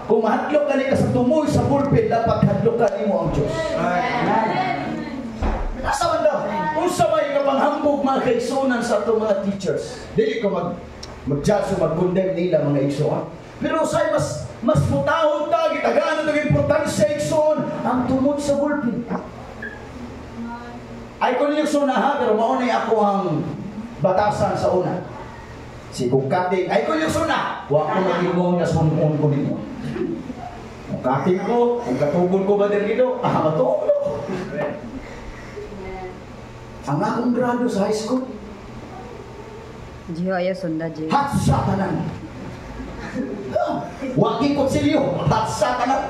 Kung mahadlok ka ni ka sa tumoy sa pulpit, dapat hadlokan nimo ang Diyos. Nasa man daw, kung sabay ka panghambog mga kaigsunan sa itong mga teachers, dili ko mag-judge o mag-condemn nila mga igsuan. Pero say mas mutahon ta, gitagaan ito importansya igsuon ang tumod sa pulpit. Ay ko niyo sunaha, pero maunay ako ang batasan sa una. Si Kukating, ay ko niyo suna, huwag ko mag-ingong na sunuon ko nito. Kukating ko, kung katubon ko ba din dito, matulo. Ang akong grado sa high school, Jiho ayo sunda Jiho. hat satanan. Huwag ikotsilyo, hat satanan.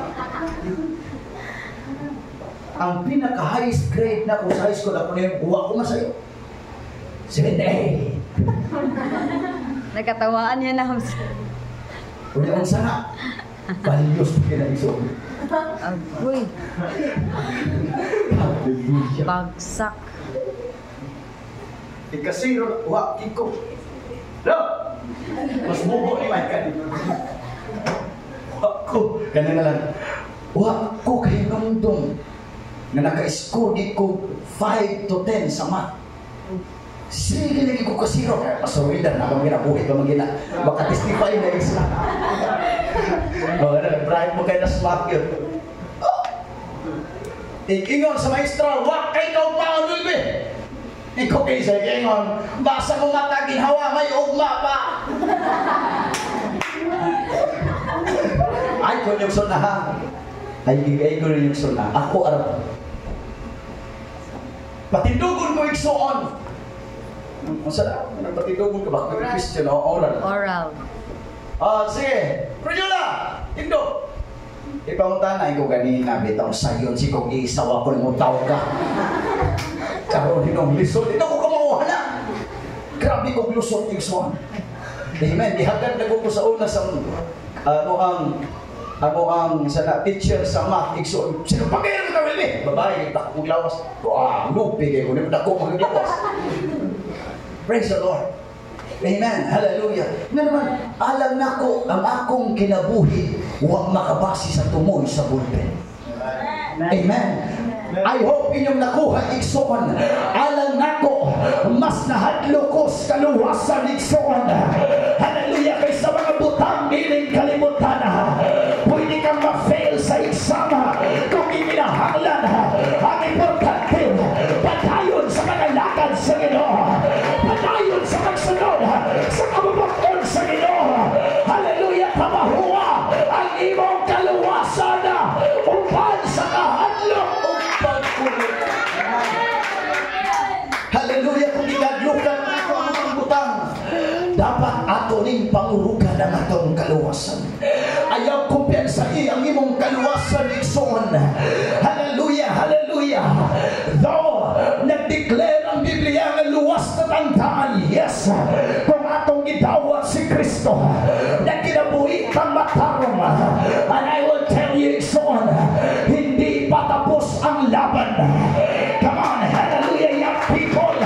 Ang pinaka-highest grade na ko sa high school, ako na yung buwa ko masayo. 7A. Nagkatawaan niya na. Uli ang sana. Values na kinaiso. Agoy. Hallelujah. Bagsak. Ikasiro, huwag iko. No! Mas mubo ni Mike kanina. Huwag ko. Kanina lang. Huwag ko kayo nungdong na naka-score di ko 5 to 10 sa math. Sige lagi ko kasiro. Pasawidan na akong ginabuhi pa magina. Baka testify na isa. Nag-bribe mo kayo na smart yun. Ikingon sa maestra, wak kay ikaw pa ang lulbi. Ikaw kayo sa ikingon, basa mo matagin hawa, may ugma pa. Ay ko yung suna ha. Ay ko yung suna. Ako arap. Patindugon ko iksoon. Masarap, nagpatidugon ka ba? Christian o oral? Oral. Sige. Pradyola! Tindo! Ipamuntahan ko ganina, bitaw sayon si kong isawa ko ng utaw ka. Karoon hinong lisod. Ito ko kamawa na. Grabe kong lusot yung swan. Amen. Ihagad na ko sa una sa ang teacher sa math. Ikso, sino pagkain ka rin babae, takong lawas. Lupi kayo. Hindi mo na ko maglawas. Praise the Lord. Amen. Hallelujah. Nga naman, alam na ko ang akong kinabuhi huwag makabasi sa tumoy sa bulpen. Amen. I hope inyong nakuha igsoon. Alam na ko, mas nahadlokos kaluwasan igsoon. Hallelujah. Kaysa mga butang iling kalimutan. Pwede kang ma-fail sa exam kung iminahanglan. Ang importante, patayon sa mga lakad sa Ginoo. Patayon sa magsunod sa kababakon sa Ginoo. Hallelujah. Tamahuwa ang imong kaluwasan upan sa kahadlok. Hallelujah. Kung ginaglukan ako ang mga butang, dapat ato ning pangurugan ang atong kaluwasan. Ayaw kumpiyansa ang imong kaluwasan igsoon. Hallelujah. Hallelujah. Though nag-declare ang Biblia ang luwas na tangtaan, yes, kung atong gidawat si Kristo na kinabuhi kang matarong. And I will tell you igsoon, hindi pa tapos ang laban. Come on. Hallelujah, young people.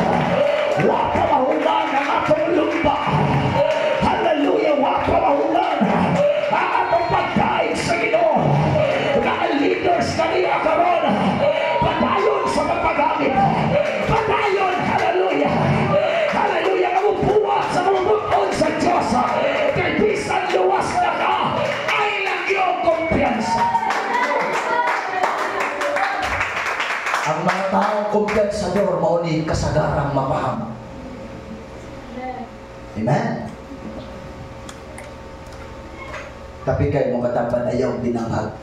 Huwag ka mahulan ang atong lumba. Hallelujah. Huwag ka mahulan ang atong pagkain sa Ginoo. Mga leaders kaniya karon, patayon sa magpagamit. Patayon. Hallelujah. Hallelujah. Kamupuat sa mamukon sa Diyos. Kay bisan luwas na ka, ay nagyong kumpiyansa. Ang mga taong kumpiyansador mauni kasagarang mapaham. Amen? Tapi kayo mga katapat ayaw binanghag.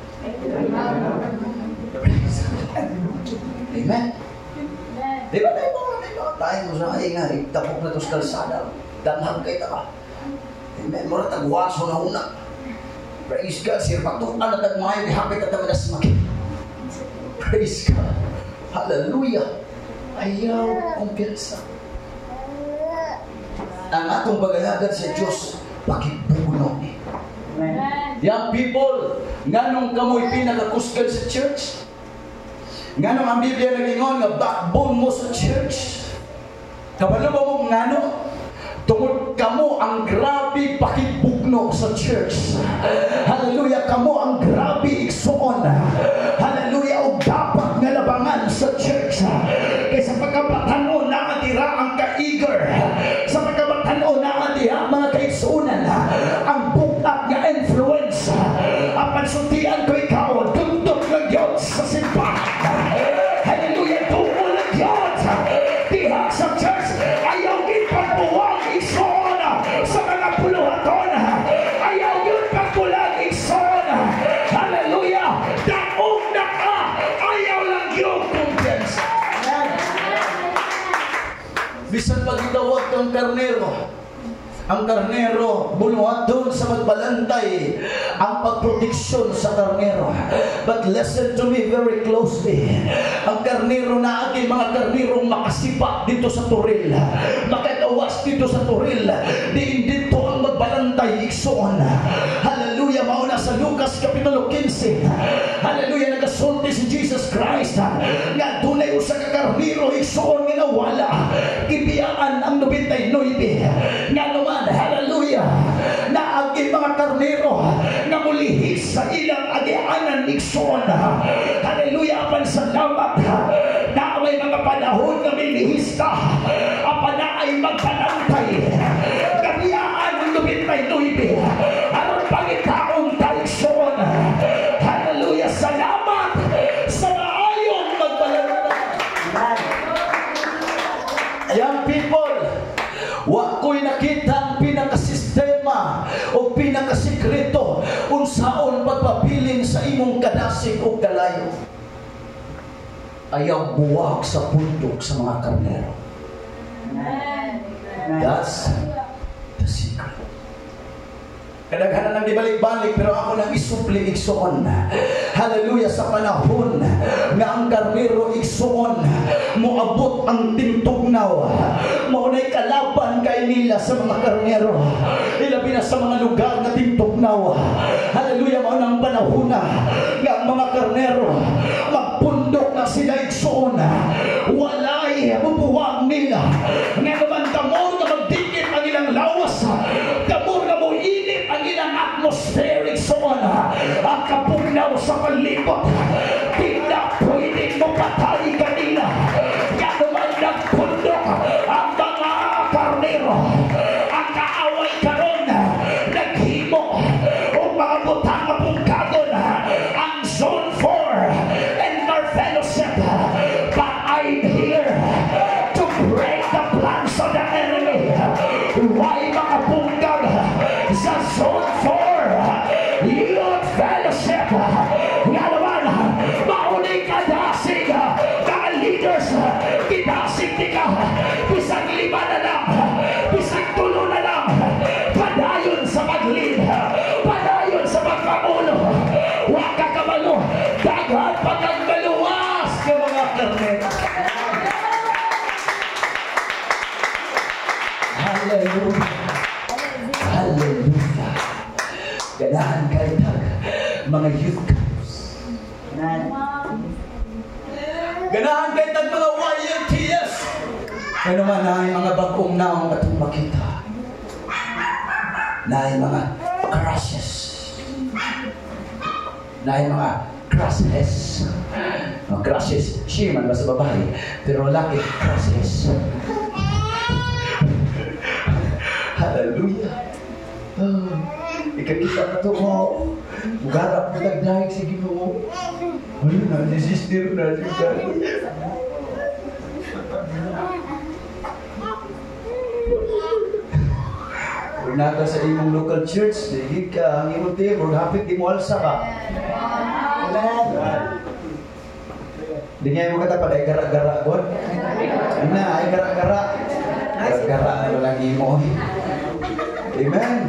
Amen? Di ba tayo mga tayo mo sa ay nga, itapok na ito sa kalsada. Danghag kayo ka. Amen? Mura tagwaso na una. Praise God. Sir, pagtukan na tagmayo, ihapit at tamadas maki. Praise God. Hallelujah. Ayaw kumpiyansa. Ang atong pagalagan sa Diyos, pakipuno ni. Young people, nganong kamoy pinakakusgan sa church? Nganong ang Biblia nagingon nga backbone mo sa church? Kabalo ba mo ngano? Tungod kamo ang grabe pakibugno sa church. Hallelujah. Bisan pag itawag kang karnero, ang karnero, bunuhaton sa magbalantay ang pagproteksyon sa karnero. But listen to me very closely. Ang karnero na aking mga karnerong makasipa dito sa turil, makatawas dito sa turil, diin dito ang magbalantay iksoon. Hallelujah, mauna sa Lucas Kapitulo 15. Hallelujah, nagasulti si Jesus Christ nga dunay usa ka karnero iksoon nga nawala. Ibiyaan ang 99 nga naman. Hallelujah, na agi mga karnero na mulihis sa ilang agianan ikson. Hallelujah, apan salamat na may mga panahon na milihis ka, apan na ay magpanantay kabiyaan ng 99 aron pangitaong taikson. Hallelujah, salamat sa maayong magbalantay. Young people, wa ko'y nakita ang pinakasistema o pinakasikreto unsaon pagpabilin sa imong kadasig o kalayo. Ayaw buwag sa pundok sa mga karnero. That's the secret. Kadaghanan nang dibalik-balik, pero ako nang isupli igsoon. Hallelujah, sa panahon nga ang karnero igsoon moabot ang tintugnaw, maunay kalaban kay nila sa mga karnero, ilabi na sa mga lugar na tintugnaw. Hallelujah, maunang panahon na nga ang mga karnero magpundok na sila igsoon, walay bubuwag nila nga naman kamor na magdikit ang ilang lawas, kamor na mo init ang ilang atmospheric soon, ang kapugnaw sa palibot, tingnan pwede mo patay kanila. Kaya naman nagpundok ang mga karnero, ang kaaway karon naghimo o mga butang na pungkagon ang Zone 4 and our fellowship. But I'm here to break the plans of the enemy. Why mga punggag sa Zone 4 Youth Fellowship? Nga naman, maunay kadasig mga leaders, kidasig di ka, bisang 5 na lang, bisang 3 na lang, padayon sa mag-lead, padayon sa magpamulo, huwag ka kabalo, dagat pagkagbaluwas ng mga karnero. Hallelujah. Hallelujah. Ganahan kayo mga youth camps. Ganahan kayo mga YMTS. Ano man na ay mga bagong naong atong makita. Na ay mga crushes. Na ay mga crushes. Mga crushes. Siya man ba sa babae? Pero laki crushes. Hallelujah. Ikakita na ito mo. Mugarap na nagdahig sa Ginoo. Ano na, si sister na siya. Kung nata sa imong local church, higit ka, ang imong team, or hapit di mo alsa ka. Di nga mo kata pada ay gara-gara ko. Na, ay gara-gara. Gara-gara na lagi mo. Amen.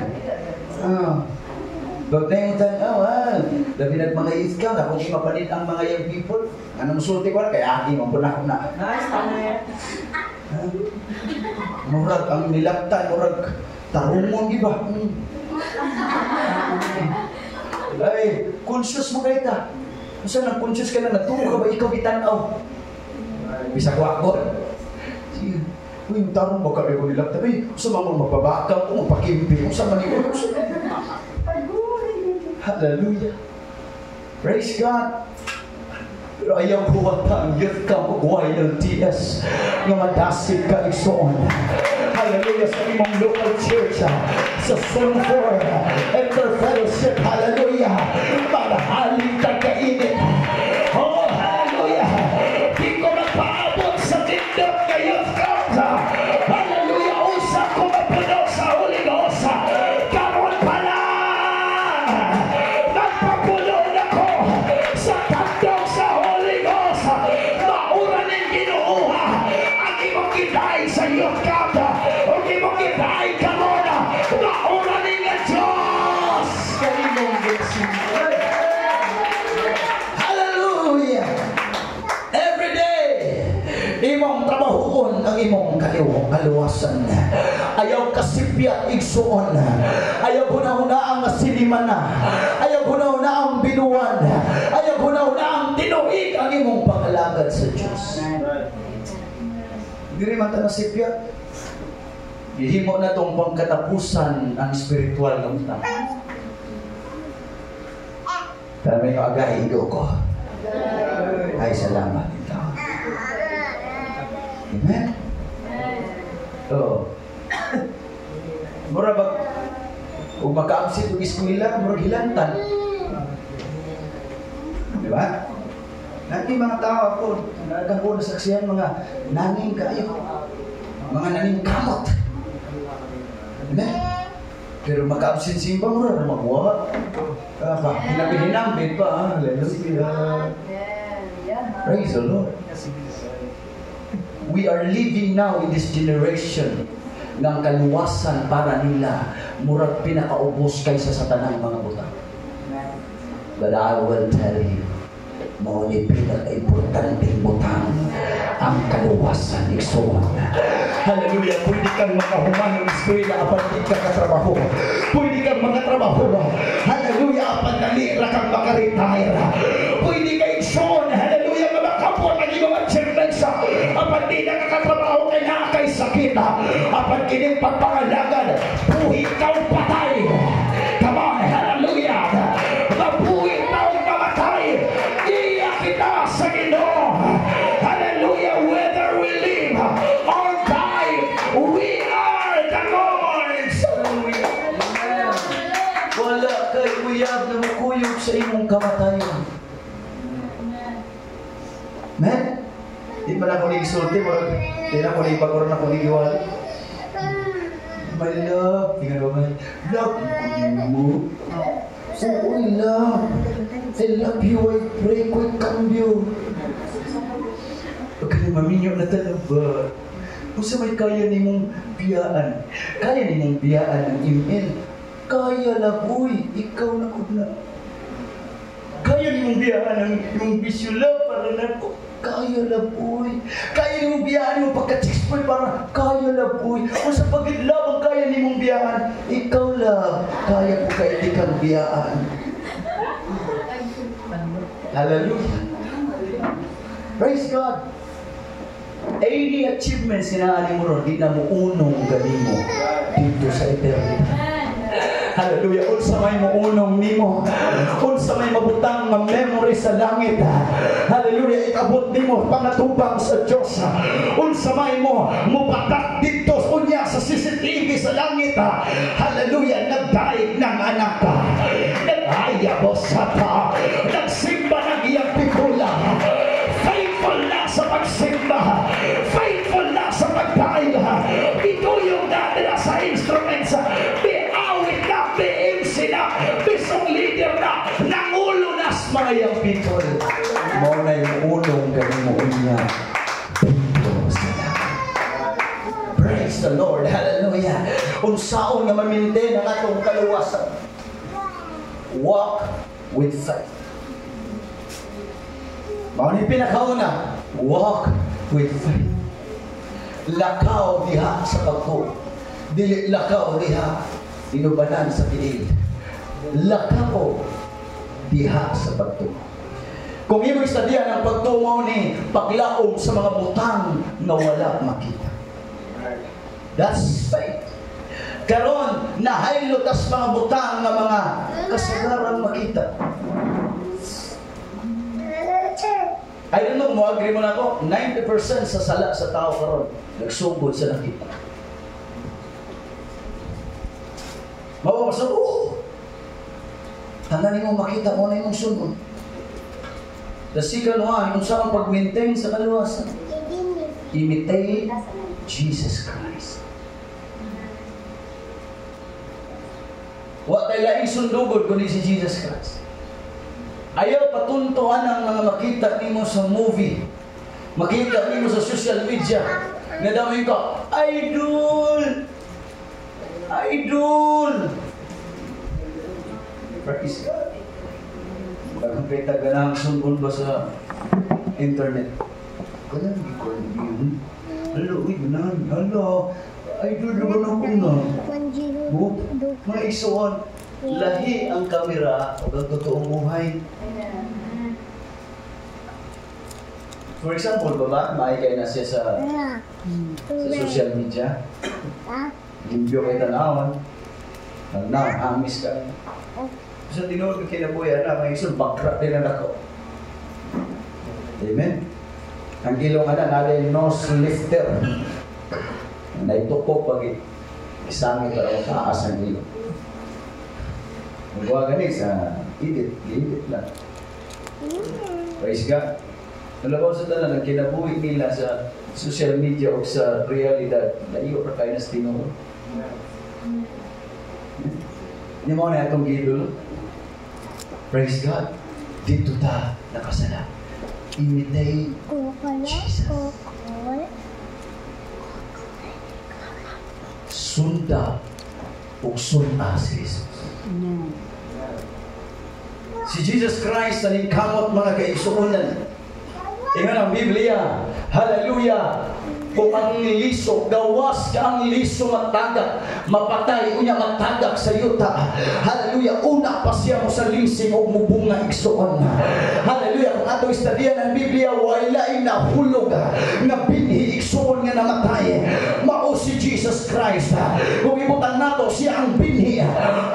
Bag na yung tanaw, labi nag mga youth ka, kung di mapalit ang mga young people, anong sulti ko na, kaya aking mapunakot na. Nice, murag, ang nilaktan, murag, tarumon, di ba? Ay, conscious mo kayo ta. Masa nang conscious ka na, natuwa ka ba ikaw itanaw? Bisa ko ako. Sige. Uy, yung tarong baka may kunilak tabi. Sa mga mapabakang ko, mapakimpi ko sa manigod. Hallelujah. Praise God. Pero ayaw huwag ka ang youth ka magway ng TS nga madasig ka igsoon. Hallelujah, sa imong local church, sa Zone 4 and their fellowship. Hallelujah. Maghaling ka kainit. Oh, hallelujah. Di ko magpaabot sa tindog na youth camp. Hallelujah. Usap ko mapuno sa Holy Ghost. Karoon pala. Nagpapuno na ko sa tandog sa Holy Ghost. Maura ng Ginoo ang imong gitay sa youth camp. Hallelujah! Every day, imong trabahoon ang imong kaluwasan. Ayaw kasipya igsuon. Ayaw hunahuna ang siliman na. Ayaw hunahuna ang binuwan. Ayaw hunahuna ang tinuig ang imong pangalagad sa Diyos. Diri man ta nasipya. Gihimo na tong pangkatapusan ang spiritual ng utang. Dami ko agay igo ko. Ay, salamat ikaw. Amen? Oo. Mura ba, kung maka-absit yung eskwela, mura hilantan. Di ba? Nanti mga tao ako, nagkang ko nasaksihan mga naning kayo. Mga naning kamot. Amen? Pero maka-absit simba, mura na magwa. Hinapin-hinambit pa. Hallelujah. Praise the Lord. We are living now in this generation ng kaluwasan para nila murag pinakaubos kaysa sa tanang mga butang. But I will tell you, mao ni pinaka-importanteng butang ang kaluwasan igsoon. Hallelujah. Pwede kang makahuman ng eskwela apan di ka katrabaho. Pwede kang makatrabaho. Hallelujah. Apan nalira kang makaretire. Pwede ka igsoon. Hallelujah. Kapwa ang mga childrensa apan di na kakatrabaho kay nakay sakit apan kining pagpangalagan buhi kang patay. Come on, hallelujah. Mabuhi kang mamatay. Iya kita sa Ginoo. Hallelujah. Whether we live or die, we are the Lord's. Wala kay uyab na makuyog sa imong kamatayon. Men, di pa na ako nag-isulti, di na ako nag-ipagkaroon ako nag-iwal. My love, tingnan mo, love you. Oh, I love you, I pray ko cambio. Huwag ka na maminyo na talaga. Kung sa may kaya ni mong biyaan, ang email, kaya na boy, ikaw na ko na. Kaya ni mong biyaan ang yung bisyo love para na ko. Kaya na boy. Kaya ni mong biyaan yung pagka-6 para kaya na boy. Kung sa pag-idlove ang kaya ni mong biyaan, ikaw lang. Kaya ko kaya di kang biyaan. Hallelujah. Praise God. 80 achievements sinaan mo ron, di na mo unong galing mo dito sa eternity. Hallelujah. Unsa may muunong nimo. Unsa may mabutang nga memory sa langit. Hallelujah. Ikabot nimo pangatubang sa Dios. Unsa may mo mupatak dito unya sa CCTV sa langit. Hallelujah. Nagdaig ng anak ka. Nagayabosata. Nagsimba ng iyang pikula. Faithful na sa pagsimba. Faithful na sa pagdaig. Ituyong na sa instruments. Sila, bisong leader na, nangulo na sa mga young people. Mo na yung ulong ganun mo niya. Praise the Lord. Hallelujah. Unsaon nga mamintin ang atong kaluwasan. Walk with faith. Mao ni pinakauna, walk with faith. Lakaw diha sa pagtuo. Dili lakaw diha inubanan sa piil. Lakaw diha sa pagtuo. Kung imo istudyan ang pagtuo ni paglaom sa mga butang na wala makita. That's faith. Karon nahaylot as mga butang nga mga kasagaran makita. I don't know, mo agree mo na ako, 90% sa sala sa tao karon nagsugod sa nakita. Mawawasag, tanan mo makita mo na yung sunod. The second one, yung saan pag-maintain sa kaluwasan. Imitate Jesus Christ. Wa tayo laing sundugod kundi si Jesus Christ. Ayaw patuntuan ang mga makita nimo sa movie. Makita nimo sa social media. Nadamay ka, idol! Idol! Praise God. Bakang kita ganang sunbon ba sa internet? Ganang gikon yun. Hello, ganang. Hello. Ay, doon naman ako na. Mga isuon, lahi ang kamera o ang totoong buhay. For example, baba, maikay na siya sa social media. Limpyo kay tanawan. Amis ka. Sa tinuod ka kinabuya na, may isun, bankrupt din na ako. Amen? Ang gilong nalay nose lifter. Naitupo pag isangit para mataas ang ilong. Magawa gani sa edit lang. Praise God. Nalabaw sa tanan, ang kinabuhi nila sa social media o sa realidad, naiyo pa kayo na sa tinuod. Hindi mo na itong gilol. Praise God. Dito ta nakasala. Imitate Jesus. Sunda o sunda si Jesus. Si Jesus Christ na ningkamot mga kaigsuunan. Ingat ang Biblia. Hallelujah. Kung ang liso, gawas ka ang liso matagak, mapatay, unya matagak sa yuta. Hallelujah. Una pa siya mo sa linsing o mubunga igsoon. Hallelujah. Kung ato istadiyan ang Biblia, walay na hulog nga binhi igsoon nga namatay. Mao si Jesus Christ. Kung ibutan nato, siya ang binhi.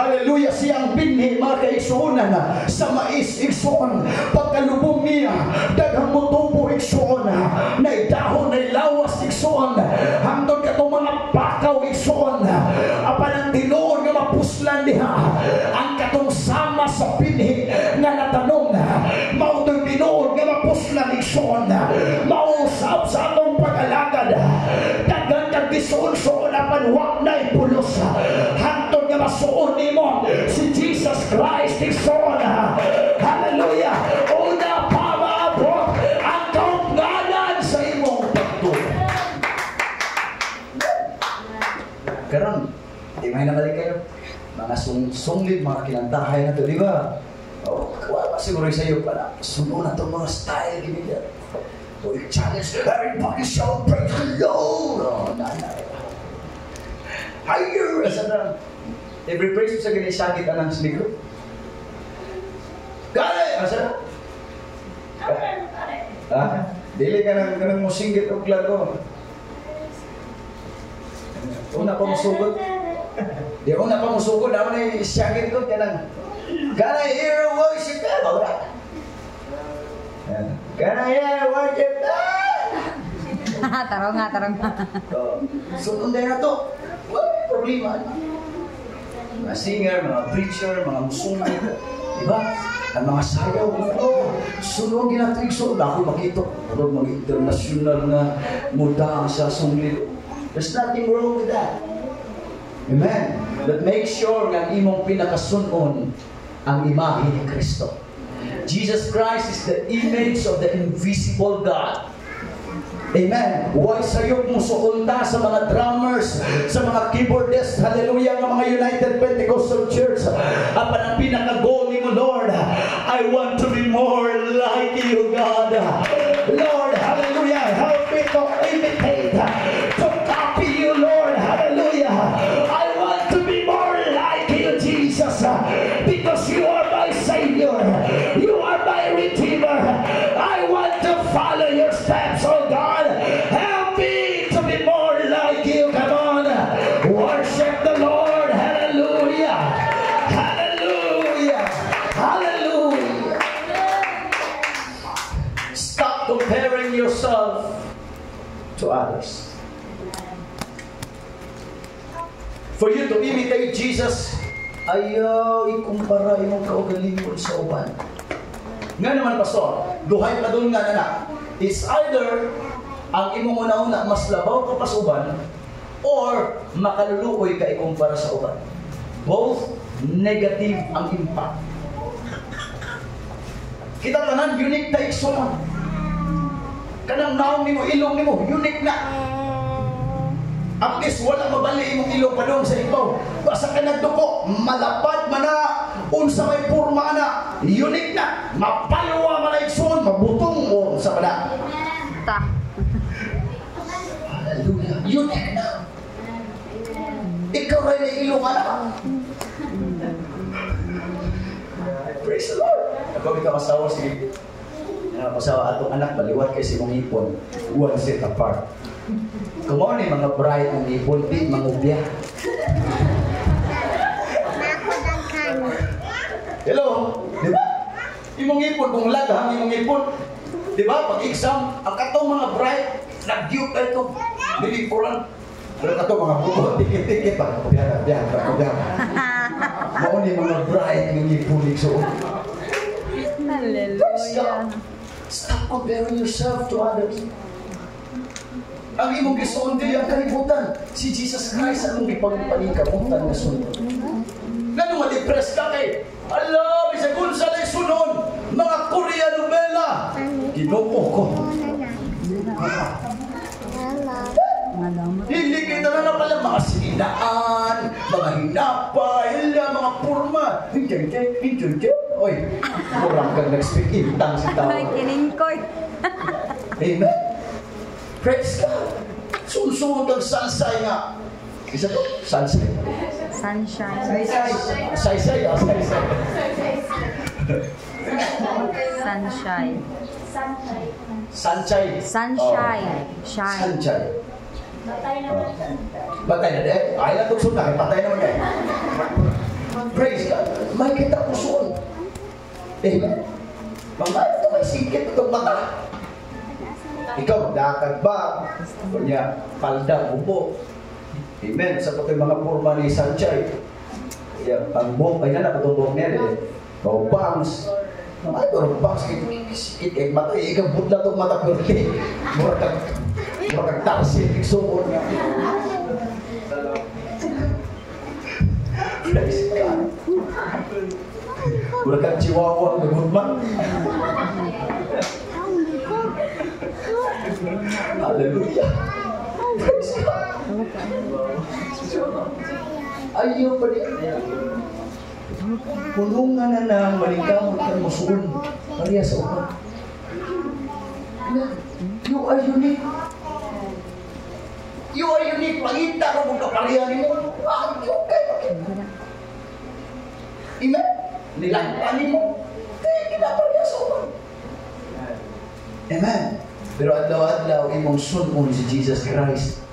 Hallelujah. Siya ang binhi, mga kaigsuunan sa mais igsoon. Pagkalubong niya, daghang mutubo igsoon. Na idahon, na ilawas igsoon. Hangtod ka itong mga bakaw igsoon. Apan ang tinuod nga mapuslan diha. Ang katong sama sa binhi nga natanong. Mao itong tinuod nga mapuslan igsoon. Mausap sa atong pag-alagad. Dagan kang gisuon-suon apan wak na ipulos. Hangtod nga masuon nimo si Jesus Christ igsoon. Hallelujah. Una pa maabot ang kaungganan sa imong pagtuo. Karon, di may nabalik kayo. Mga sunglid, mga kinantahay na ito, di ba? O, wala siguro sa iyo para suno na itong mga style, ginigyan. O, i-challenge, everybody shout, praise the Lord! O, nanay. Higher! Asa na? Every praise sa ganyan, sakit anang smigro. Gale! Asa na? Ha? Dili ka nang musinggit o klaro. Una pa musugod. Di una pa musugod. Ako na isyagin ko. Can I hear a worship? Can I hear a worship? Tarong nga. So, unday na to. Wala problema. Mga singer, mga preacher, mga musungit. Diba? Ang mga sayaw. Sunod ginatrig. So, ako makita. Mga international na muda sa sunglit. There's nothing wrong with that. Amen. But make sure nga imong pinakasunon ang imahe ni Kristo. Jesus Christ is the image of the invisible God. Amen. Huwag sayok mo suunta sa mga drummers, sa mga keyboardists, hallelujah, ng mga United Pentecostal Church. Apan ang pinaka-goal ni mo, Lord, I want to be more like you, God. Lord, hallelujah, help me to imitate, to copy you, Lord, hallelujah. I want to be more like you, Jesus, because you are my Savior. You are my Redeemer. I want to follow your steps, oh God. Help me to be more like you. Come on. Worship the Lord. Hallelujah. Hallelujah. Hallelujah. Stop comparing yourself to others. For you to imitate Jesus, ayaw ikumpara imong kaugalingon sa uban. Nga naman, Pastor, duhay pa doon nga na. It's either ang imong una-una mas labaw ka pa sa uban or makaluluoy ka ikumpara sa uban. Both negative ang impact. Kita tanan unique ta igsoon. Kanang naong nimo ilong nimo unique na. At least wala mabali imong ilong pa doon sa ibaw. Basta ka nagduko, malapad man na unsa may porma na, unique na, mapalwa malaikson, mabutong o sa bala. Ta. Hallelujah. Unique na. Ikaw rin ay ilong anak. Praise the Lord. Ako may kamasawa, sige. Pasawa atong anak, baliwat kay si mong ipon. One set apart. Kumaw ni mga bride ng ipon, di mangubya. Hello? Di ba? Imong ipon, kung lagang imong ipon. Di ba? Pag exam, ang katong mga bride, nag-due ka ito. Hindi ko lang. Pero katong mga buko, tikit-tikit pa. Kubiyan. Mao ni mga bride ng ipon, so. Hallelujah. Stop comparing yourself to others. Ang imong gisuon dili ang kalibutan. Si Jesus Christ ang ipagpaningkamutan nga sunod. Ngano ma-depress ka kay? Ala, bisag unsa lay sunon, mga Korean novela. Ginoo ko. Hindi kita na pala mga sinidaan, mga hinapay, mga purma. Hinjay. Oy, kurang kang nag-speak intang si tao. Ay, kiningkoy. Amen. Praise God. Susunod ang sansay nga. Isa to? Sansay. Sunshine. Saysay. Sunshine. Sansay. Sunshine. Shine. Sansay. Batay na deh. Ay na itong sunay. Patay naman deh. Praise God. May kita pusoon. Amen. Mamaya ito may sikit itong mata. Ikaw, magdakag ba? Kunya, palda, bubo. Amen. Sa pati mga purma ni Sanchay. Kaya, pangbok, ay na napatumbok niya. Kau bangs. Ay, kau bangs. Sikit, mata. Ikabot na itong mata. Murag tarsin. Iksuon niya. Praise God. Murag chihuahua. Nagurman. Hallelujah. Praise God. Ayaw pa rin. Pulungan na na maligamot ng musuon. Pariya sa upan. You are unique. You are unique. Pangita ka kung kapariyan mo. Okay. Amen? Nilangpanin mo. Kaya kinapariya sa upan. Amen. Pero adlaw-adlaw imong sunon si Jesus Christ.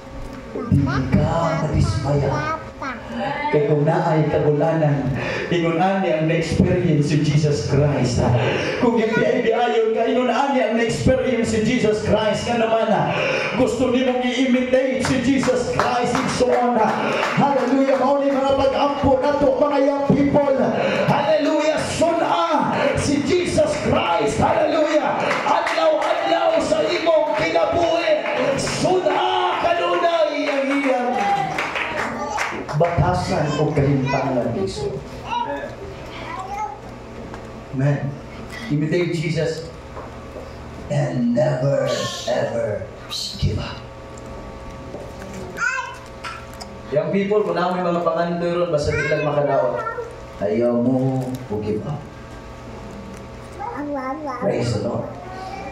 Hindi ka madismaya. Kaya kung naay kagulanan, ingon ani ang na-experience si Jesus Christ. Kung hindi ay diayon ka, ingon ani ang na-experience si Jesus Christ. Nga naman, gusto ni mong i-imitate si Jesus Christ. Igsoon. Hallelujah. Mauni mga pag-ampo na to, mga young people. Hallelujah. Suna si Jesus Christ. Hallelujah. Adlaw-adlaw sa imong kinabuhi. Suna kanunay ang iyang batasan o kalimtangan ni Jesus. Amen. Imitate Jesus and never ever give up. Young people, kung namin mga pangandoy ron, basta di lang makadaot, ayaw mo o give up. Praise the Lord.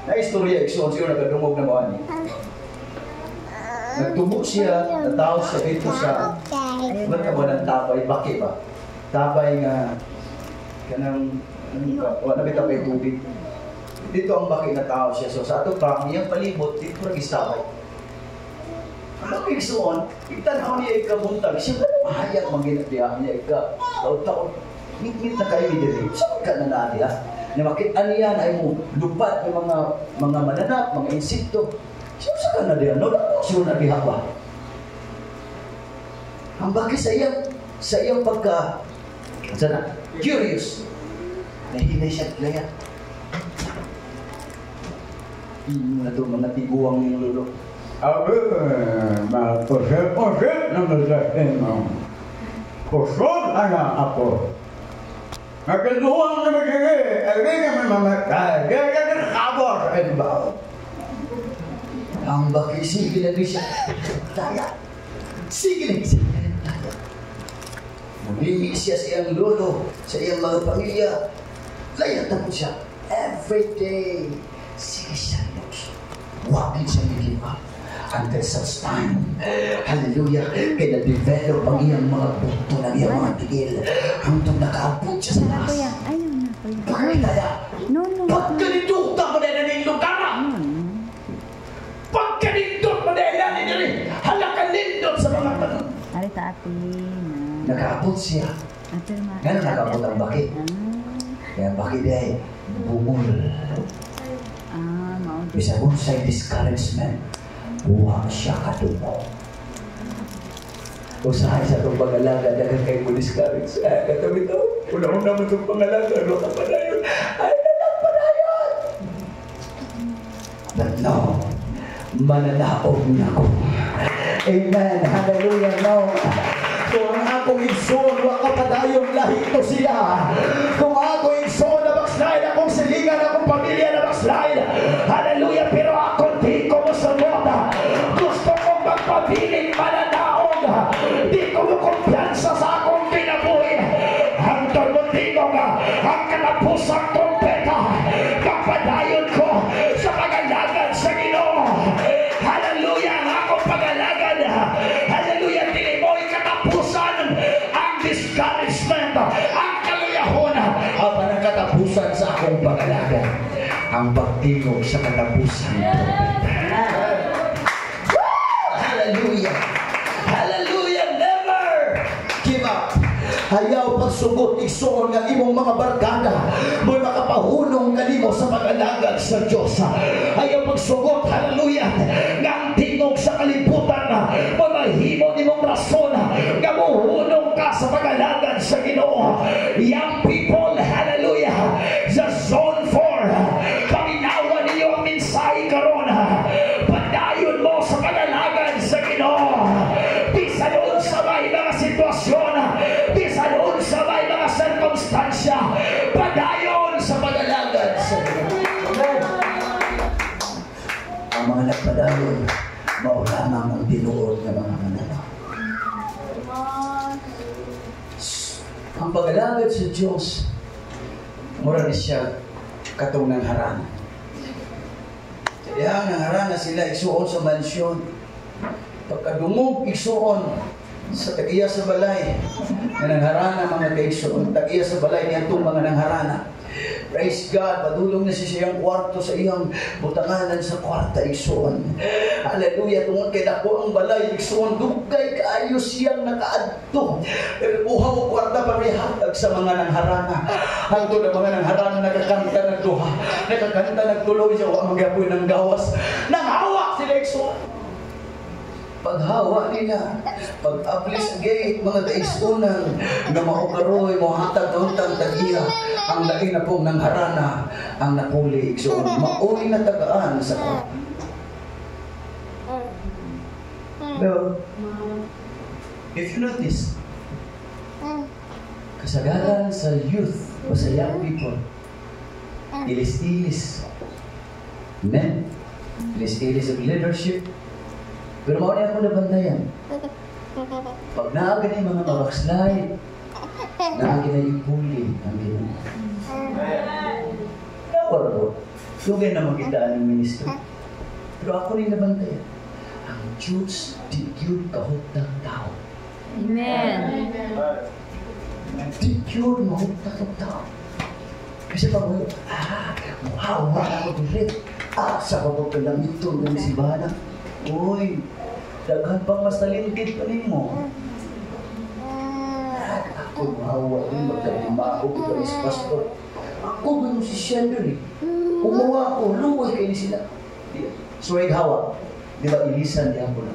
Na-istorya, iksoon siya nagkadungog na mga ni. Nagtubo siya, natao siya dito sa magkaba ng tabay, baki ba? Tabay nga kanang wala kita may tubig. Dito ang baki na tao siya. So sa ato pa, niyang palibot, dito rin istabay. Ang iksoon, itanaw niya ikabuntag, siya ka na mahayag manginatiya niya ika. Taon-taon, ngit na kayo dili. Saan ka na natin ha? Na makita niyan ay mo lupat ng mga mananap, mga insekto. Siya ka na diyan, no? Siya na diha ba? Ang baki sa iyang pagka, sana, curious. Nahinay siya, laya. Mga ito, mga tiguang yung lulo. Matusip-usip na masasin mo. Kusod anak ako. Nagkaduwang na magiging, agay kami mamatay. Kaya ka nakabos, ay ba? Ang baki, sige na rin siya. Daya. Sige na siya. Daya. Muli siya sa iyang lolo, sa iyang mga pamilya. Layatan mo siya. Every day, sige siya lukso. Huwag din siya give up. Until such time, hallelujah, kaya na-develop ang iyang mga buto ng iyang mga tigil hanggang nakaabot siya sa Wala, taas. kuya. Ayaw na, kuya. Pagkilala, No, no. pagkalindot mo na nanindot ka na. Pagkalindot mo na nanindot, halakalindot sa mga tanong. Arita ate na. Nakaabot siya. Ate ma. Ngayon nakaabot ang bakit. Kaya bakit ay bumul. Mao. Bisa kung sa discouragement, huwag siya katungo. Usahay sa itong pangalaga na kay mo discourage. Katabi ito, una-una mo itong pangalaga, ano ka pa na yun? Ay, nalang pa na yun! But no, mananaog na ko. Amen, hallelujah, no. Kung ang akong igsoon, waka pa tayong lahi ito siya. Kung ako igsoon na backslide, akong silingan, akong pamilya na backslide. Hallelujah, pero ako di ko masunod. Gusto kong magpabiling mananaog. Di ko mo kumpiyansa sa akong kinabuhi. Hanggang muntingog ang kanapusang trompeta. Kapadayon ko sa pag-alagad sa Ginoo. Hallelujah, ang akong pag-alagad. Hallelujah, dili mo'y katapusan ang discouragement, ang kaluyahon. Aba ng katapusan sa akong pag-alagad, ang pagtingog sa katapusan ng trompeta. Hallelujah! Hallelujah! Never give up! Hayaw pagsugot igsoon ng imong mga barkada mo'y makapahunong kanimo sa pag-alagad sa Diyos. Hayaw pagsugot, hallelujah, nga ang tingog sa kalibutan mo'y mahimo nimong rason nga muhunong ka sa pag-alagad sa Ginoo. Young people, hallelujah, sa Zone 4, paminawan ninyo ang mensahe karon. Padayon mo sa pag-alagad sa Ginoo. Bisan unsa may mga sitwasyon, bisan unsa may mga sirkumstansya, padayon sa pag-alagad sa Ginoo. Ang mga nagpadayon, mao lamang ang tinuod ng mga mananaog. Ang pag-alagad sa Diyos, mura ni siya katong ng harana. Kaya ang harana sila igsuon sa mansyon. Pagkadungog igsuon sa tagiya sa balay na nangharana mga kaigsuon, tagiya sa balay niya itong mga nangharana. Praise God, padulong na siya siyang kwarto sa iyang butanganan sa kwarta igsuon. Hallelujah, tungod kay dako ang balay igsuon, dugay kaayo siyang nakaadto. Pero buhaw o kwarta parihatag sa mga nangharana. Hangtod ang mga nangharana nakakanta ng duha, nakakanta nagtuloy siya, ang magapoy ng gawas, nanghawa sila igsuon. Paghawa nila, pag-ablis gate, mga kaisunan, na maukaroy, mahatag untang tagiya, ang lain na pong nangharana, ang napuli, so mauli na tagaan sa kwarta. Pero, if you notice, kasagaran sa youth o sa young people, ilis-ilis, men, ilis-ilis of leadership. Pero mauna ako nabantayan. Pag naaga na yung mga mabakslay, naaga na yung puli ang ginawa. Nawarbo, lugay na magkitaan ng ministry. Pero ako rin nabantayan. Ang Diyos, di yun kahutang tao. Amen. Di yun mahutang ng tao. Kasi pag mo, muhawa na ako dilit. Sa kapag lang ito ng simbahan. Uy, daghan pang mas talented pa rin mo. Ako mahawa rin, magkalimaho ko is pastor. Ako ba si Shendry? Umawa ako, luway kayo sila. So ay hawa, di ba ilisan di ako na.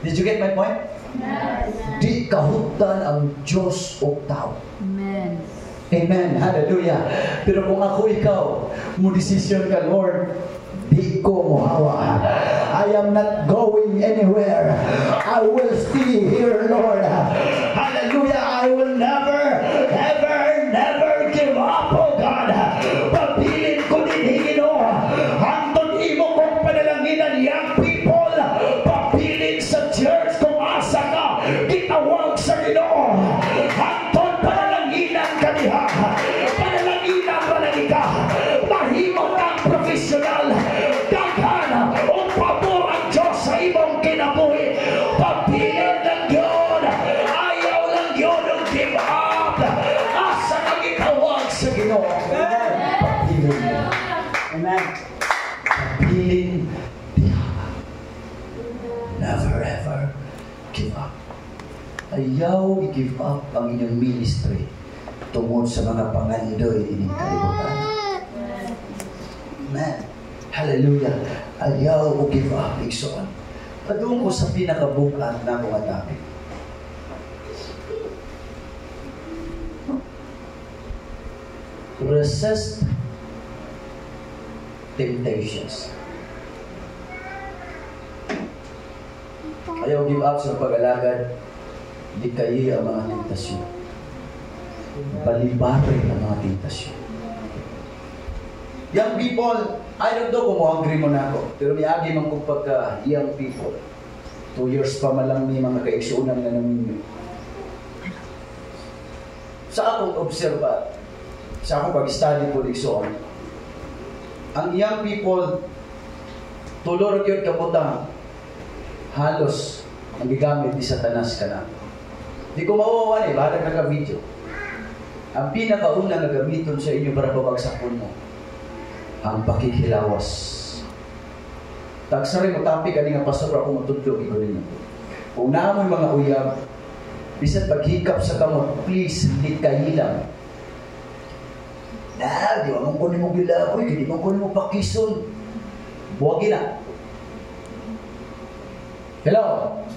Did you get my point? Yes. Di kahutan ang Diyos o tao. Amen. Amen, hallelujah. Pero kung ako ikaw, mo decision ka, Lord, di ko mohawa. I am not going anywhere. I will stay here, Lord. Hallelujah. I will never, ever, never give up, oh God. Pabilin ko din Ginoo. Hangtod imo kong panalanginan, young people. Pabilin sa church kung asa ka. Pabilin mo. Amen. Pabilin tiyama. Never ever give up. Ayaw i-give up ang inyong ministry tungod sa mga pangandoy ining kalibutan. Amen. Hallelujah. Ayaw o give up. Igsoon. Padung ko sa pinakabukat na akong topic. Resist temptations. Ayaw give up sa pag-alagad. Di kayo ang mga tentasyon. Balibarin ang mga tentasyon. Young people, I don't know kung mo-agree mo na ako. Pero may agi man kong pagka young people. 2 years pa man lang may mga kaigsuunan na namin. Sa akong observa, sa akong pag-study po igsuon, ang young people, tulor yun kaputang, halos ang gigamit ni Satanas ka na. Di ko mauwawan eh, bahala naka-video. Ang pinakauna na gamiton sa inyo para pabagsakon mo, ang pakikilawas. Tagsari mo tapi ka nga pastor ako matudlog ikaw rin. Kung naamoy mga uyab, bisan paghikap sa kamot, please, hindi kahilang. Di ba mong kunin mo gilaboy, hindi mong kunin mo pakison. Buwagin na. Hello?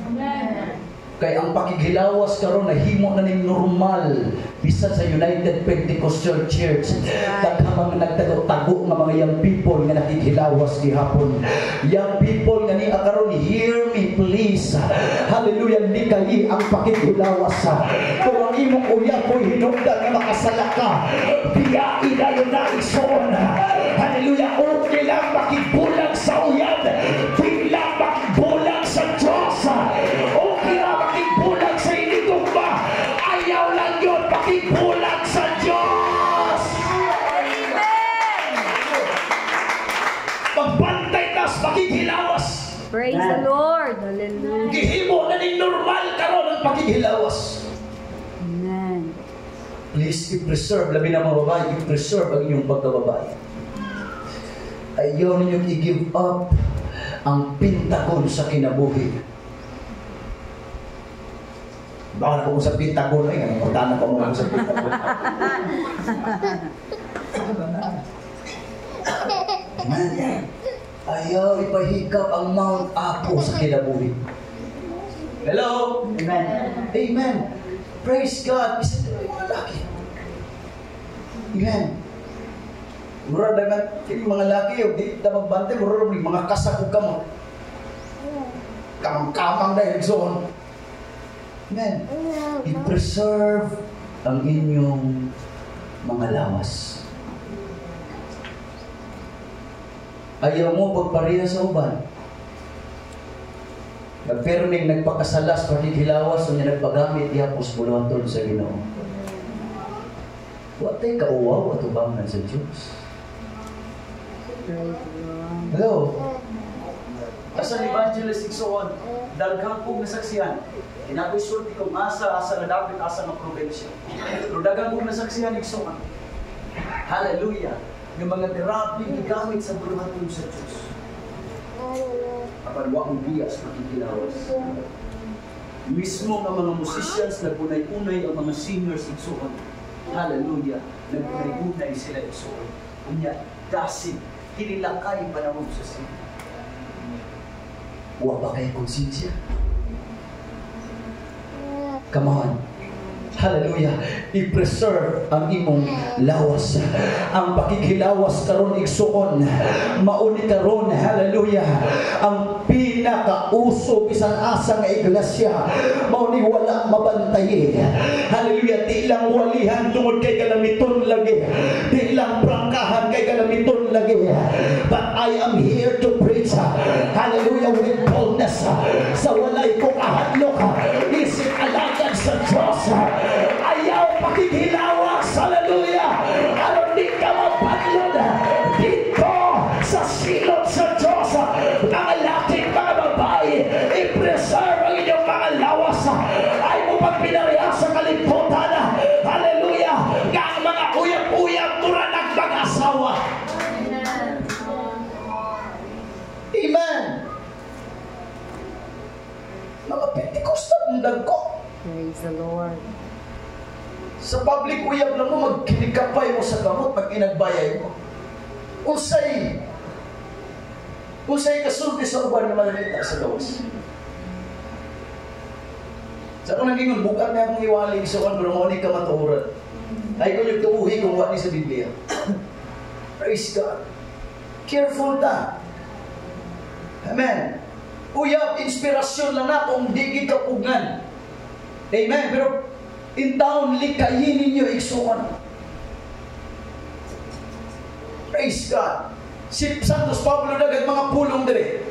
Amen. Kaya ang pakikilawas karon nahimo na ning normal bisan sa United Pentecostal Church. Daghan nagtago-tago nga mga young people nga nakikilawas gihapon. Young people nga ni karon, hear me please. Hallelujah, di kay ang pakikilawas. Kung ang imong uyab ko'y hinungdan nga makasala ka, biyain na yun na igsoon. Hallelujah, okay lang makibulag sa uyab. Biglang makibulag sa Diyos. Okay lang makibulag sa inigugma. Ayaw lang yun makibulag sa Diyos. Amen. Pagbantay tas pakikilawas. Praise the Lord. Hallelujah. Gihimo na ning normal karon ang pakikilawas. Amen. Please i-preserve, labi na mga babae, i-preserve ang inyong pagkababae. Ayaw ninyong i-give up ang pintagon sa kinabuhi. Baka na po sa pintagon, ay, importante pa mo sa pintagon. Amen. Ayaw ipahikap ang Mount Apo sa kinabuhi. Hello? Amen. Amen. Praise God. Isa na yung mga laki. Amen. Mura naman, yung mga laki, yung di na magbante, mura naman, mga kasakog ka mo. Kamang-kamang dahil zone. Amen. I-preserve ang inyong mga lawas. Ayaw mo pagpariya sa uban. Nagperming nagpakasalas, pakikilawas, o niya nagpagamit, yapos buluhatod sa Ginoo. Watay kauwaw at ubangan sa Diyos. Hello? Asa ni Evangelist Igsoon, daghang kong nasaksihan. Kinakoy sulti kong asa na dapat asa ng probensya. Pero daghang kong nasaksihan Igsoon. Hallelujah! Yung mga therapy gigamit sa buluhatod sa Diyos. Apan wa ang biyas makikilawas. Mismo ng mga musicians, nagpunay-punay ang mga singers Igsoon. Hallelujah! Nagpunay-punay sila Igsoon. Unya, dasin, kinilakay panahon sa sila. Wa ba kayo konsensya? Come on. Hallelujah. I-preserve ang imong lawas. Ang pakikilawas karon igsuon. Mauni karon, hallelujah. Ang pinakauso bisan asa nga iglesia. Mauni wala mabantay. Hallelujah. Di lang walihan tungod kay kalamiton lagi. Di lang prangkahan kay kalamiton lagi. But I am here to preach. Hallelujah, with boldness. Sa walay ko kahadlok. Isip alagad sa Diyos. Ayaw pakikilawas, hallelujah. Ano di ka mapadlod dito sa silot sa Diyos. Mga laking mga babae, i-preserve ang inyong mga lawas. Ay mo pagpinariya sa kalibutan, hallelujah. Nga ang mga uyab-uyab mura nagpag-asawa. Praise the Lord. Sa public uyab lang mo, magkinikapay mo sa kamot, pag inagbayay mo. Unsay kasulti sa uban na malalita sa gawas. Sa akong naging bukat na akong iwali sa uban, pero mauni ka matuuran. Ay kung yung tuuhi kung wani sa Biblia. Praise God. Careful ta. Amen. Uyab, inspirasyon lang na kung di kapugngan. Amen. Pero in town, likayin ninyo igsuon. Praise God. Si Santos Pablo dagat mga pulong dire.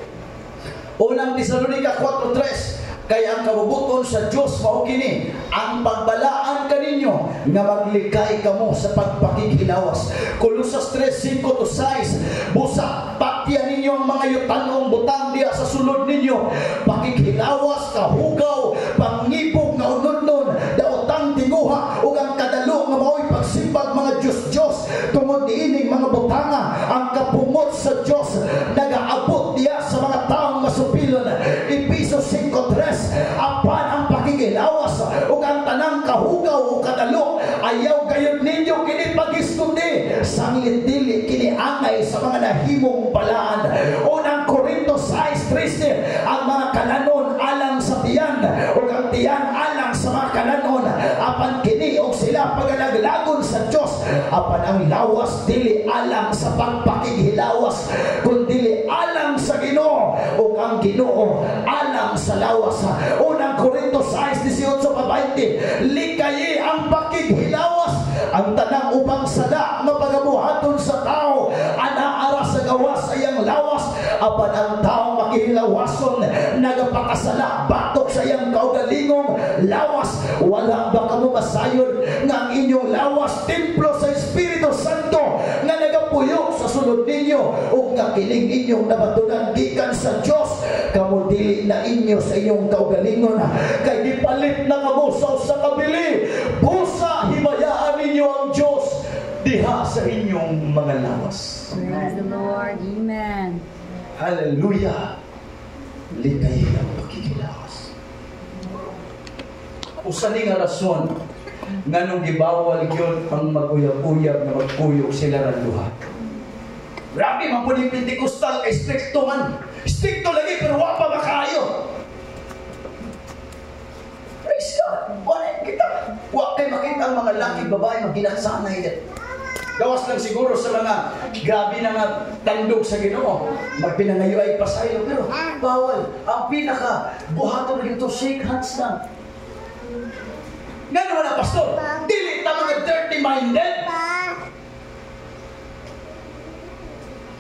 Unang Tesalonica 4:3, kaya ang kabubuton sa Diyos mao kini, ang pagbalaan kaninyo nga maglikay kamo sa pagpakikinawas. Colossus 3:5-6, busa patya ninyo ang mga yutanong butang diya sa sulod ninyo, pakikinawas, kahugaw, pangibog nga unod-non, daotang tinguha ug ang kadalo nga mao'y pagsimbag mga Diyos tungod niining mga butanga. Ang kapungot sa Diyos nagaabot diya sa mga taong masupilon. Efesos 5:3, apan ang pakikilawas ug ang tanang kahugaw o kadalo ayaw gayud ninyo kini pagiskundi, sanglit dili kini angay sa mga nahimong balaan. Unang Korinto 6:13, ang mga kalanon alang sa tiyan ug ang tiyan alang sa mga kalanon, apan kini og sila pagalaglagon sa Dios. Apan ang lawas dili alang sa pagpakighilawas, kundi alang sa Ginoo, ug ang Ginoo alang sa lawas. Unang Korinto 6:18-20, likayi ang pakighilawas, ang tanang ubang sala nga pagabuhaton sa tao anaara sa gawas ayang lawas. Apan ang tao makihilawason nagapakasala batok sa iyang kaugalingong lawas. Wala ba kamo masayon nga ang inyong lawas templo sa Espiritu Santo nga nagapuyok sa sulod ninyo ug kakiling inyong nabatunan gikan sa Dios? Kamo dili na inyo sa inyong kaugalingon, kay gipalit na kamo sa kabili. Busa himayaan ninyo ang Dios diha sa inyong mga lawas. Praise the Lord. Amen. Hallelujah. Likay ang pagkikilawas. Usa ni nga rason nga nung gibawal yun ang maguyab-uyab na magpuyog sila ng duha. Grabe, man po ni Pentecostal kay stricto man. Stricto lagi pero wapa makayo. Praise God. Wala kita. Wa kay makita ang mga laki babae magginagsanay yan. Gawas lang siguro sa mga gabi na nga tandog sa Ginoo. Magpinangayo ay pasayo. Pero bawal. Ang pinaka buhaton rin ito, shake hands lang. Nga naman ang pastor, dili ta mga dirty-minded.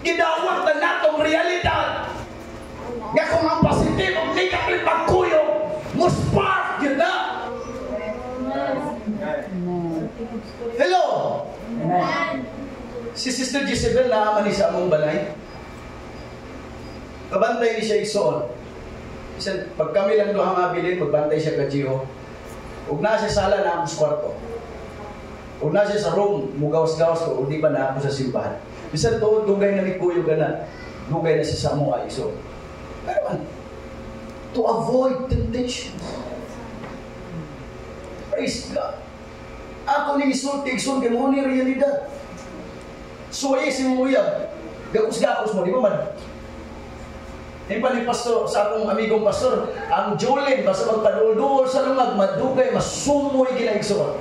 Gidawat na natong realidad. Nga kung ang positive o negative pagkuyog, mo spark yun na. Hello! Si Sister Jezebel naaman ni sa among balay. Kabantay ni siya igsoon. Pag kami lang doon mabilin, magbantay siya ka Gio. Huwag na siya sala na ako sa kwarto. Huwag na siya sa room, mugawas-gawas ko, o di ba na ako sa simbahan. Bisan to, dugay na ni Kuyo ganan. Dugay na siya sa among aiso. Pero man, to avoid temptation. Praise God. Ako ni isulti-isul kay mo ni realidad. Suway si mo uyab. Gakos-gakos mo, di ba man? Yung pa ni pastor, sa akong amigong pastor, ang Jolene, basta magpadul-dul sa lumag, madugay, masumoy ginaigsuon.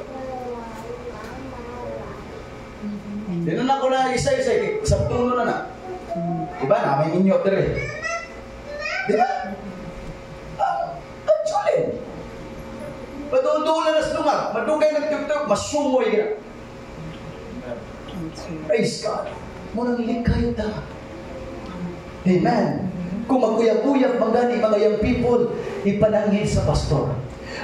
Dinan ako na isa-isa, sa tulo na na. Diba na, may inyo dire. Diba? Ang Jolene. Padul-dul na sa lumag, madugay nagtugtog, masumoy gina. Praise God. Munang likay ta. Amen. Kung magkuyag-kuyag magani mga young people, ipanangin sa pastor.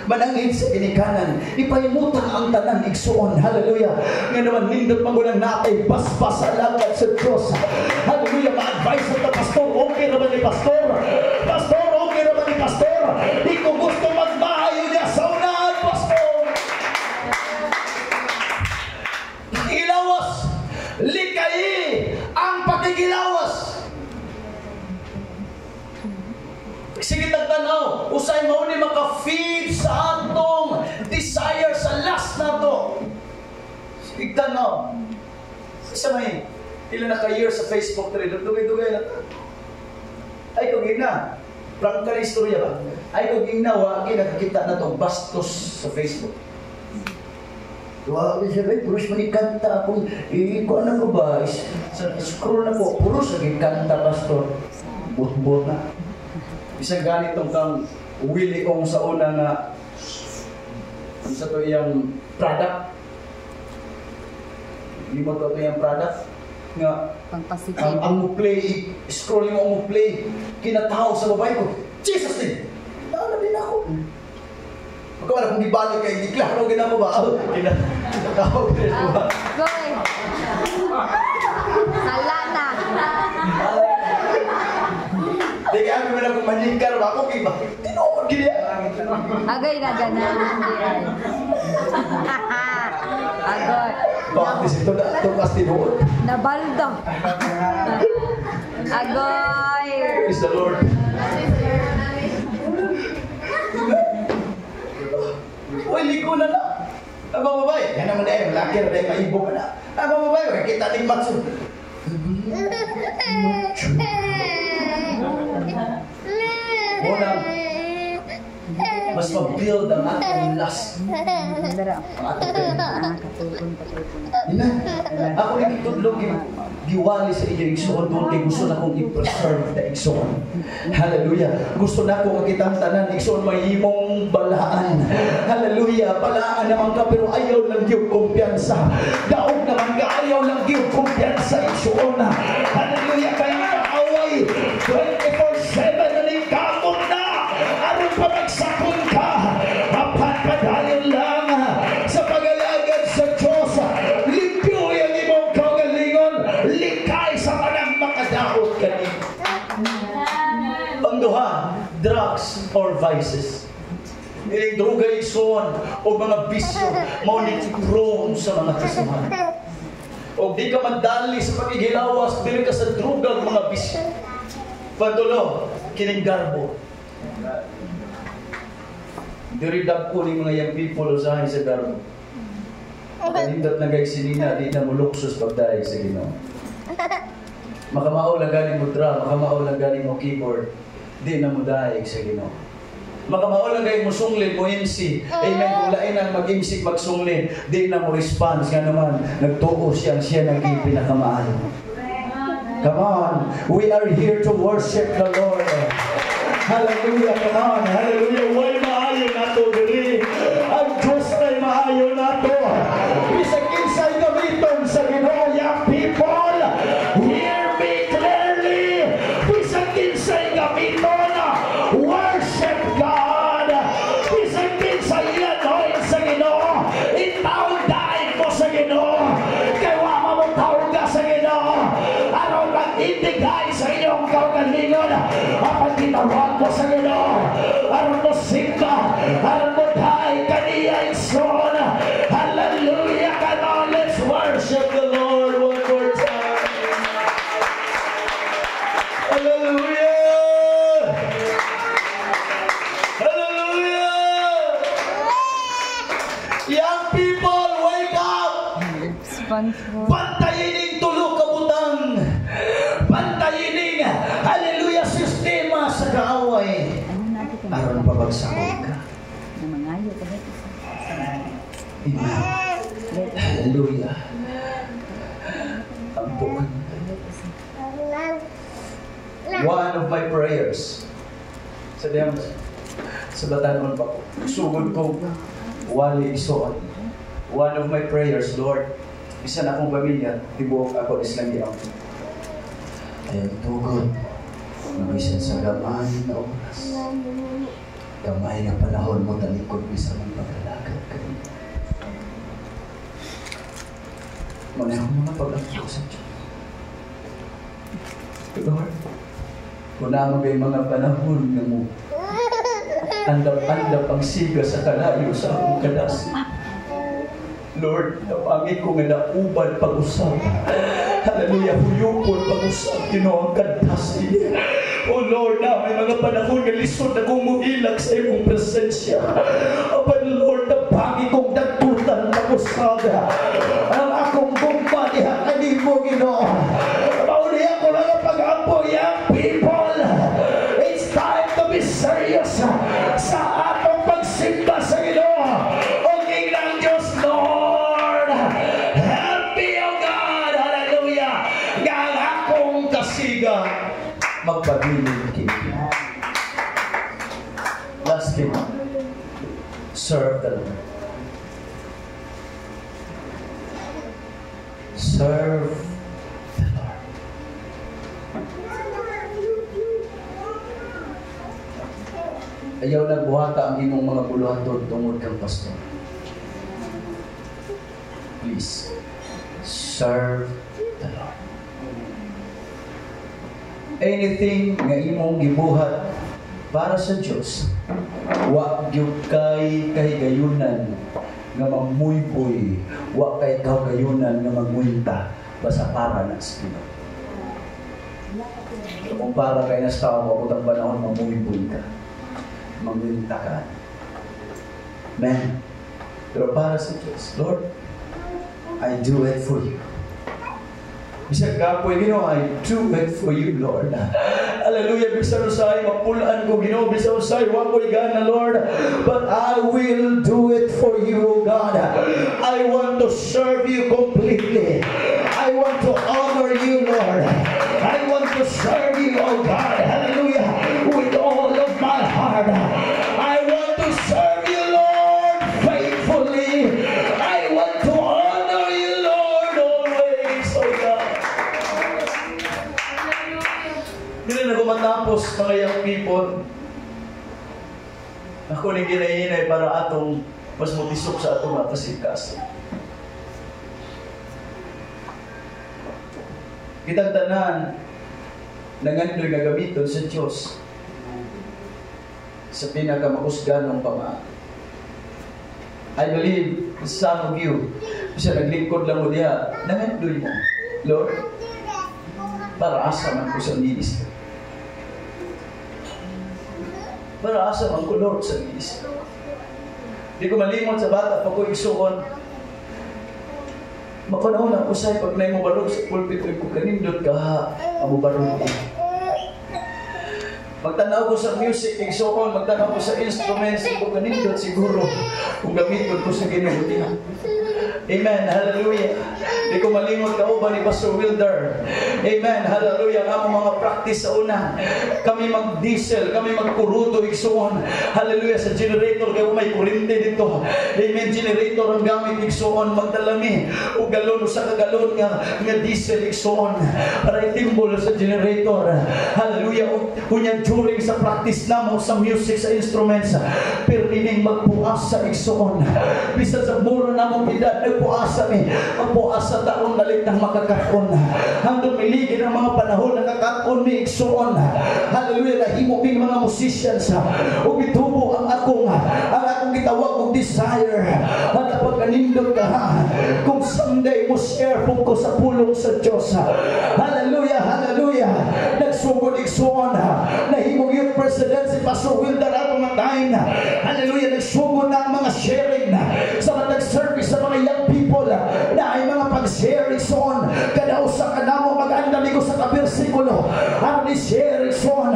Manangin sa ginikanan, ipahimutan ang tanan igsuon. Hallelujah. Nga naman nindot magulang natay basbas sa lagad sa Diyos. Hallelujah. Ma-advise sa pastor, okay naman ni pastor. Pastor, okay naman ni pastor. Di ko gusto magmahayo niya sa unahan, pastor. Ilawas, likayi ang pakikilawas. Sige tagtanaw, usay mo ni maka-feed sa atong Igtan mo. Isa may, ilan na ka-year sa Facebook rin, dugay-dugay na. Ay, kung na. Prangka na istorya ba? Ay, kung ginawa, nakakita na itong bastos sa Facebook. Tuwa, siya ba, puros manikanta ako. Ikuha na ko ba? Scroll na ko, puros nagkikanta, pastor. Bot-bot na. Isang ganitong kang Willie Ong sa una nga sa to iyang product. Hindi mo to iyang product nga ang mo play, scrolling mo play, kinataw sa babae ko. Jesus din! Naala din ako. Magkawala kung ibalik kayo, hindi klaro gina ko ba? Kinataw din ko ba? Goy! Salata! Di kaya kami na kung manikar ba ako, kaya bakit tinukod gina? Agay na ganahan din. Agay. Bakit ito na ito mas tinuod? Nabaldo. Agoy. Praise the Lord. Uy, liko na na. Ang mga babae, yan naman na yung laki na dahil maibog ka na. Ang mga babae, kita ting matso. Munang, mas mag-build ang atong lust. Ina, ako rin itudlog yung giwali sa iyo igsoon doon kay gusto na kong i-preserve na igsoon. Hallelujah. Gusto na kong makitang tanan igsoon mahimong balaan. Hallelujah. Balaan naman ka pero ayaw lang yung kumpiyansa. Daog naman ka ayaw lang yung kumpiyansa igsoon. Hallelujah. Kaya kaaway 24/7 na ning kamot na. Aron pa magsakon ka. Apat pa dahil lang sa pag-alagad sa Diyos. Limpyo yung imong kaugalingon. Likay sa kanang makadaot kanin. Pangduha, drugs or vices. Iling droga ison o mga bisyo maulit prone sa mga kasamahan. O di ka madali sa pagigilawas, dili ka sa droga mga bisyo. Pantulo, kining garbo. Diri dagko ni mga young people usahay sa garbo. Kanindot na guys sinina, di na muluksos pagdaig sa Ginoo. Makamao lang galing mo drum, makamao lang galing mo keyboard, di na mo daig sa Ginoo. Makamao lang galing mo sunglin mo MC. Amen. Kung lain ang mag-MC magsunglin, di na mo response nga naman. Nagtuo siya naging pinakamaayo. Come on, we are here to worship the Lord. Hallelujah, come on, hallelujah. Why maayo na to diri? Ang Diyos ay maayo na to. Bisag kinsay gamiton sa Ginoo, young people, hear me clearly. Bisag kinsay gamiton, worship God. Bisag kinsay yanoy sa Ginoo, itaon dahil mo sa Ginoo. Kaya wama mo taon ka sa Ginoo. Araw mag-indigay sa inyong kaugalingon. Apat tinawag mo sa Ginoo. Araw mo singka. Araw mo dahil kaniya ison. Hallelujah. Come on, let's worship the Lord one more time. Hallelujah. Hallelujah. Young people, wake up. Bantayin yung tulog kabutang. Bantayin yung hallelujah sistema sa kaaway. Aron pabagsakon ka. Amen. Hallelujah. Ampun. One of my prayers sa batanon pa ko. Sugod ko wali isuot. One of my prayers, Lord, isa na akong pamilya, tibuok ako islang diyaw. Ayaw tugod, magisan sa gamay na oras. Gamay na panahon mo talikod bisa mong paglalagad kayo. Manahong mga pag-akyo sa Diyos. Lord, kuna mo kay mga panahon na mo andap-andap ang siga sa kalayo sa akong kadas. Lord, napangit ko nga naubad pag-usap. Hallelujah, huyupon pag-usap, Ginoo ang kadas niya. Oh Lord, na may mga panahon nga lisod na kumuhilag sa iyong presensya. But Lord, napangit kong nagtutan pag-usap. Ang masiga, magpabiling kini. Last thing, serve the Lord. Serve the Lord. Ayaw nagbuhata ang imong mga buluhaton tungod kang pastor. Please, serve the Lord. Anything nga imong gibuhat para sa Diyos, wa gyud kay kahigayunan nga mamuyboy, wa kay kahigayunan nga magmuinta basta para na sa Ginoo. Kung para kay nas tao mo utang panahon mamuyboy ka, magmuinta ka. Amen. Pero para sa Diyos, Lord, I do it for you. Bisag kapoy, Ginoo, I do it for you, Lord. Hallelujah. Bisag usay, mapulaan ko, Ginoo. Bisag usay, wakoy gana, Lord. But I will do it for you, God. I want to serve you completely. I want to honor you, Lord. I want to serve you, oh God. Hallelujah. With all of my heart. I want to serve you, Lord, faithfully. I want to honor you, Lord, always, oh God. Hindi na gumatapos, mga young people. Ako ni ginahinay para atong mas mutisok sa atong matasikas. Kitang tanan nangandoy gagamiton sa Diyos sa pinakamakusganong pamaan. I believe some of you, siya naglingkod lang mo diya, nangandoy mo, Lord, para asa man ko sa ministry. Para asa man ko, Lord, sa ministry. Di ko malimot sa bata pa ko isuon. Mapanahon ang usay pag na mo barog sa pulpit ko kanindot ka ang barog ko. Magtanaw ko sa music, isuon, magtanaw ko sa instruments, ko kanindot siguro kung gamiton ko sa Ginoo. Amen. Hallelujah. Di ko malimot ka uban ni Pastor Wilder. Amen. Hallelujah. Ang among mga practice sa una. Kami mag-diesel, kami mag-kuruto, igsuon. Hallelujah. Sa generator, kaya may kurente dito. Amen. Generator ang gamit, igsuon. Magdalami o galon, o sa kagalon nga diesel, igsuon. Para itimbol sa generator. Hallelujah. Kunya during sa practice namo sa music, sa instruments, permining magpuas sa igsuon. Bisa sa muro namong edad, nagpuasa ni. Magpuasa taon nalit ng makakaroon. Hanggang miligin ang mga panahon na nakakaroon ni igsuon. Hallelujah. Nahimo bing mga musicians. O bitubo ang akong gitawag kong desire. At pagkanindot ka, kung someday mo share po ko sa pulong sa Diyos. Hallelujah. Hallelujah. Nagsugod igsuon. Nahimong youth president si Pastor Wilder at mga time. Hallelujah. Nagsugod na ang mga sharing sa mga nag-service sa mga young people na ay mga pag-share igsuon. Kada usa ka namo mag-andali ko sa kabersikulo. Ang ni-share igsuon.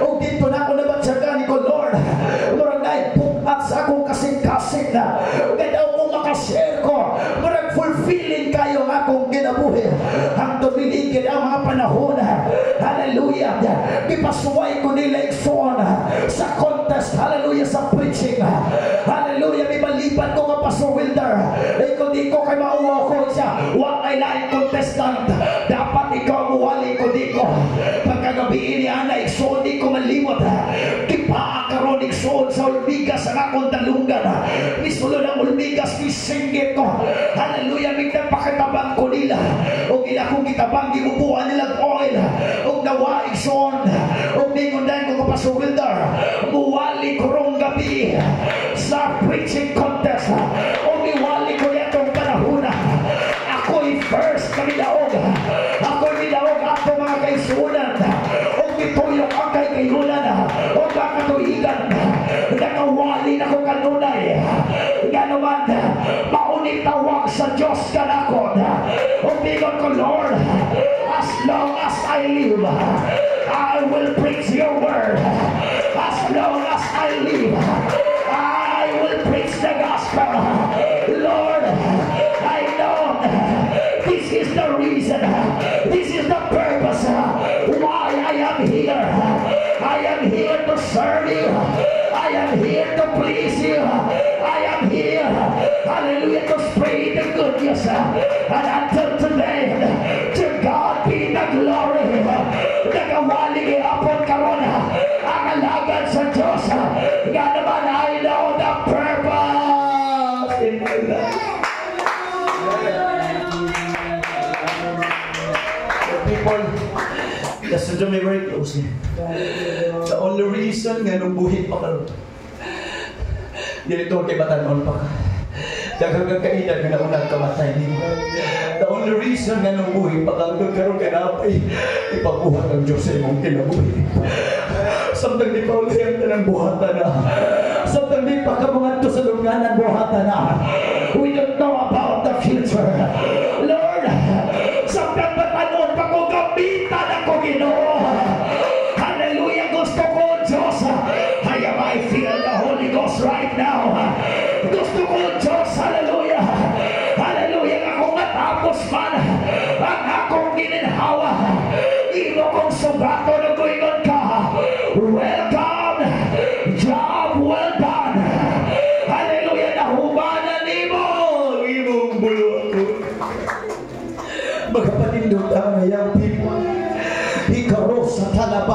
O dito na ako nabatsagan ko, Lord, murag na ipukat sa akong kasing-kasing na. Kada akong makashare ko, murag fulfilling kayo ang akong ginabuhi. Ang tumiligid ang mga panahon. Hallelujah. Ipasuway ko nila igsuon sa contest. Hallelujah. Sa preaching. Hallelujah. May maliban ko nga Pastor Wilder. Kung di ko kay mauwa ko siya, wak ay laing contestant. Dapat ikaw muwali ko di ko. Pagkagabi ni Ana, igsuon di ko malimot. Kipaakaroon igsuon sa ulbigas ang akong talungan. Misulo ng ulbigas, misinggit ko. Hallelujah. Migdang pakitabang ko nila. O gila kong kitabang, gibubuan nilang oil. O nawa igsuon. O ningundan ko Pastor Wilder. Muwali ko rong gabi sa preaching contest. O miwali ko itong panahon. Ako'y first kami daog. Ako'y daog ato mga kaisunan. O mituyok ang kay kayunan. O kakatuigan. Nakawali na ko kanunay. Nga naman, maunit tawag sa Diyos kanakon. O bigon ko, Lord, as long as I live, I will preach your word. As long as I live, I will preach the gospel. Lord, I know this is the reason, this is the purpose am here to please you. I am here, hallelujah, to spread the good news. And until today, to God be the glory. Nagawali gihapon karon ang alagad sa Diyos. Nga naman I know the purpose in my life. People, listen to me very closely. The only reason nga nung buhit pa karon, dito kay batanon pa ka. Daghang kainan nga naunang kamatay nimo. The only reason nga nung buhit pa karon kay napay ipabuhat ang Diyos sa imong kinabuhi. Samtang di pa ulihan ka ng buhatan na. Samtang di pa ka mga to sa lunganan buhatan na. We don't know about the future. Lord, samtang batanon pa ko gamitan ako Ginoo. Hallelujah, gusto ko Diyos. I feel the Holy Ghost right now. Gusto ko Diyos, hallelujah. Hallelujah, ako matapos man ang akong gininhawa. Ino kong sugato na guingon ka. Welcome, job well done. Hallelujah, nahumanan nimo imong bulot. Magpatindog ang young people. Ikaw sa talaba.